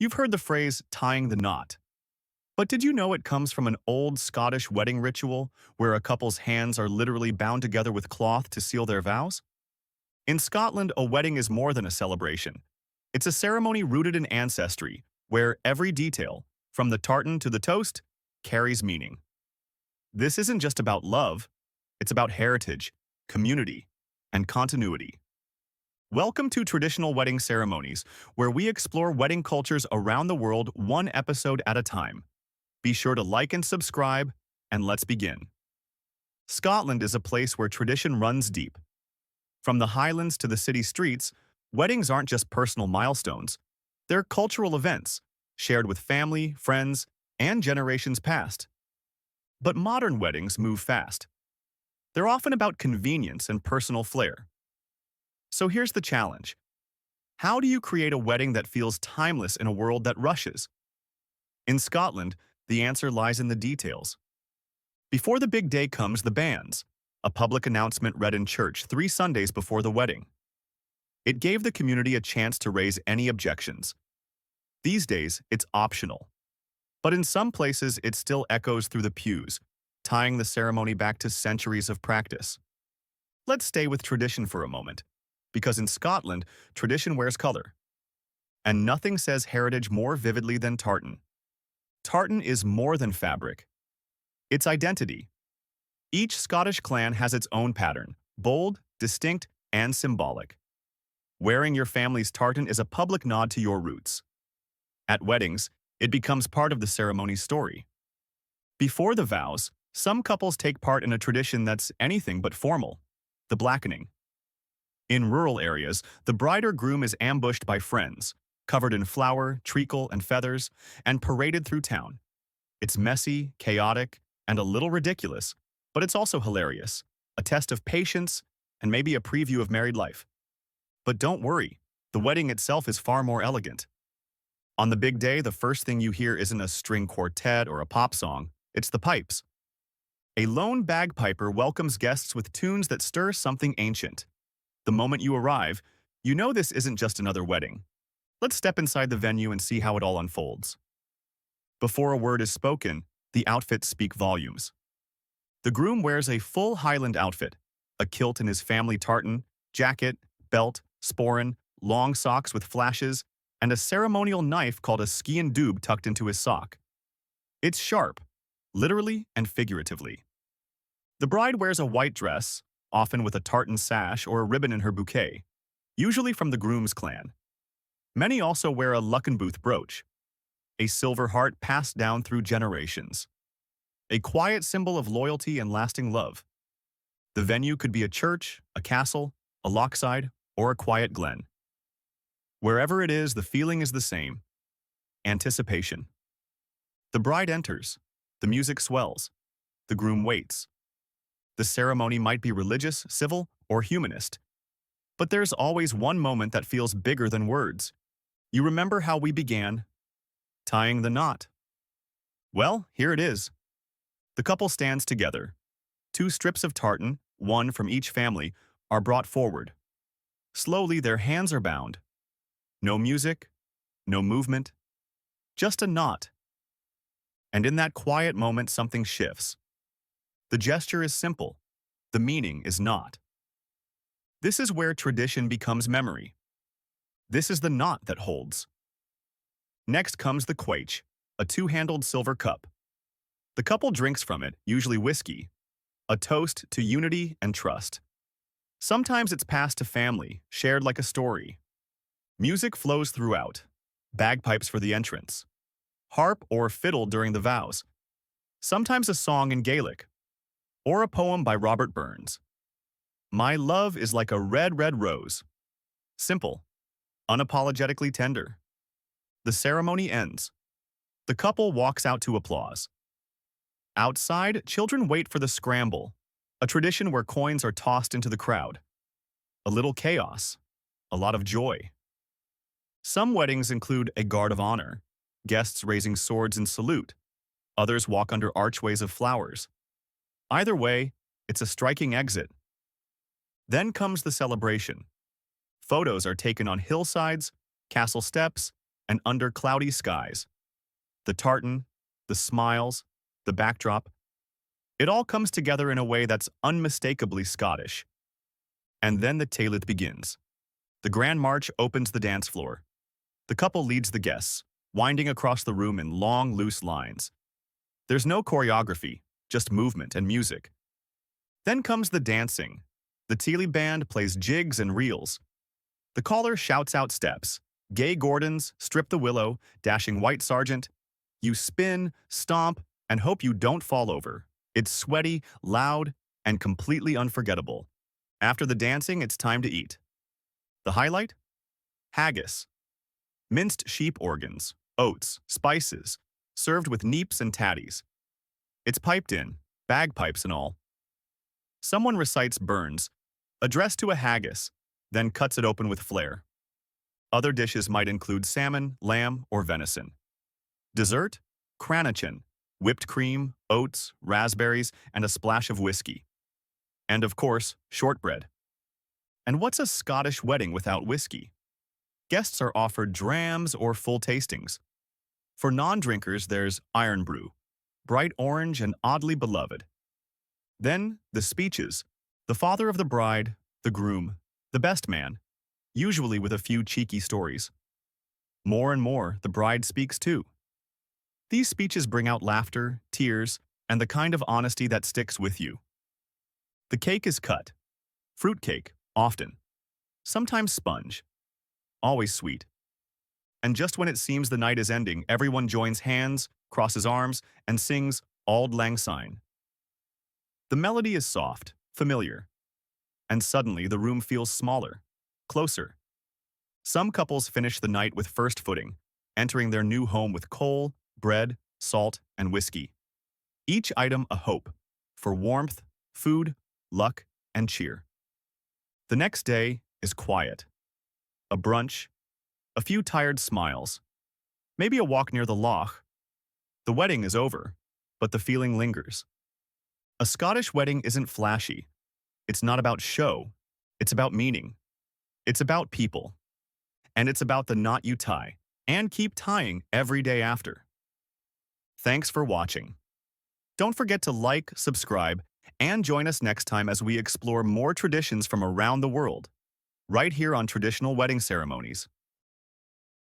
You've heard the phrase tying the knot. But did you know it comes from an old Scottish wedding ritual where a couple's hands are literally bound together with cloth to seal their vows? In Scotland, a wedding is more than a celebration. It's a ceremony rooted in ancestry, where every detail, from the tartan to the toast, carries meaning. This isn't just about love, it's about heritage, community, and continuity. Welcome to Traditional Wedding Ceremonies, where we explore wedding cultures around the world one episode at a time. Be sure to like and subscribe, and let's begin. Scotland is a place where tradition runs deep. From the Highlands to the city streets, weddings aren't just personal milestones. They're cultural events, shared with family, friends, and generations past. But modern weddings move fast. They're often about convenience and personal flair. So here's the challenge. How do you create a wedding that feels timeless in a world that rushes? In Scotland, the answer lies in the details. Before the big day comes the banns, a public announcement read in church 3 Sundays before the wedding. It gave the community a chance to raise any objections. These days, it's optional. But in some places, it still echoes through the pews, tying the ceremony back to centuries of practice. Let's stay with tradition for a moment, because in Scotland, tradition wears color. And nothing says heritage more vividly than tartan. Tartan is more than fabric. It's identity. Each Scottish clan has its own pattern, bold, distinct, and symbolic. Wearing your family's tartan is a public nod to your roots. At weddings, it becomes part of the ceremony's story. Before the vows, some couples take part in a tradition that's anything but formal, the blackening. In rural areas, the bride or groom is ambushed by friends, covered in flour, treacle, and feathers, and paraded through town. It's messy, chaotic, and a little ridiculous, but it's also hilarious, a test of patience, and maybe a preview of married life. But don't worry, the wedding itself is far more elegant. On the big day, the first thing you hear isn't a string quartet or a pop song, it's the pipes. A lone bagpiper welcomes guests with tunes that stir something ancient. The moment you arrive, you know this isn't just another wedding. Let's step inside the venue and see how it all unfolds. Before a word is spoken, the outfits speak volumes. The groom wears a full Highland outfit, a kilt in his family tartan, jacket, belt, sporran, long socks with flashes, and a ceremonial knife called a scian dubh tucked into his sock. It's sharp, literally and figuratively. The bride wears a white dress, often with a tartan sash or a ribbon in her bouquet, usually from the groom's clan. Many also wear a Luckenbooth brooch, a silver heart passed down through generations, a quiet symbol of loyalty and lasting love. The venue could be a church, a castle, a lochside, or a quiet glen. Wherever it is, the feeling is the same. Anticipation. The bride enters. The music swells. The groom waits. The ceremony might be religious, civil, or humanist. But there's always one moment that feels bigger than words. You remember how we began? Tying the knot. Well, here it is. The couple stands together. 2 strips of tartan, one from each family, are brought forward. Slowly, their hands are bound. No music, no movement, just a knot. And in that quiet moment, something shifts. The gesture is simple. The meaning is not. This is where tradition becomes memory. This is the knot that holds. Next comes the quaich, a 2-handled silver cup. The couple drinks from it, usually whiskey, a toast to unity and trust. Sometimes it's passed to family, shared like a story. Music flows throughout, bagpipes for the entrance, harp or fiddle during the vows, sometimes a song in Gaelic, or a poem by Robert Burns. My love is like a red, red rose. Simple, unapologetically tender. The ceremony ends. The couple walks out to applause. Outside, children wait for the scramble, a tradition where coins are tossed into the crowd. A little chaos, a lot of joy. Some weddings include a guard of honor, guests raising swords in salute. Others walk under archways of flowers. Either way, it's a striking exit. Then comes the celebration. Photos are taken on hillsides, castle steps, and under cloudy skies. The tartan, the smiles, the backdrop, it all comes together in a way that's unmistakably Scottish. And then the ceilidh begins. The grand march opens the dance floor. The couple leads the guests, winding across the room in long, loose lines. There's no choreography, just movement and music. Then comes the dancing. The ceilidh band plays jigs and reels. The caller shouts out steps. Gay Gordons strip the willow, dashing white sergeant. You spin, stomp, and hope you don't fall over. It's sweaty, loud, and completely unforgettable. After the dancing, it's time to eat. The highlight? Haggis. Minced sheep organs, oats, spices, served with neeps and tatties. It's piped in, bagpipes and all. Someone recites Burns, addressed to a haggis, then cuts it open with flair. Other dishes might include salmon, lamb, or venison. Dessert? Cranachan, whipped cream, oats, raspberries, and a splash of whisky. And of course, shortbread. And what's a Scottish wedding without whisky? Guests are offered drams or full tastings. For non-drinkers, there's iron brew, bright orange and oddly beloved. Then, the speeches. The father of the bride, the groom, the best man, usually with a few cheeky stories. More and more, the bride speaks too. These speeches bring out laughter, tears, and the kind of honesty that sticks with you. The cake is cut. Fruit cake, often. Sometimes sponge. Always sweet. And just when it seems the night is ending, everyone joins hands, crosses arms, and sings Auld Lang Syne. The melody is soft, familiar. And suddenly the room feels smaller, closer. Some couples finish the night with first footing, entering their new home with coal, bread, salt, and whiskey. Each item a hope for warmth, food, luck, and cheer. The next day is quiet. A brunch, a few tired smiles, maybe a walk near the loch. The wedding is over, but the feeling lingers. A Scottish wedding isn't flashy. It's not about show. It's about meaning. It's about people. And it's about the knot you tie and keep tying every day after. Thanks for watching. Don't forget to like, subscribe, and join us next time as we explore more traditions from around the world, right here on Traditional Wedding Ceremonies.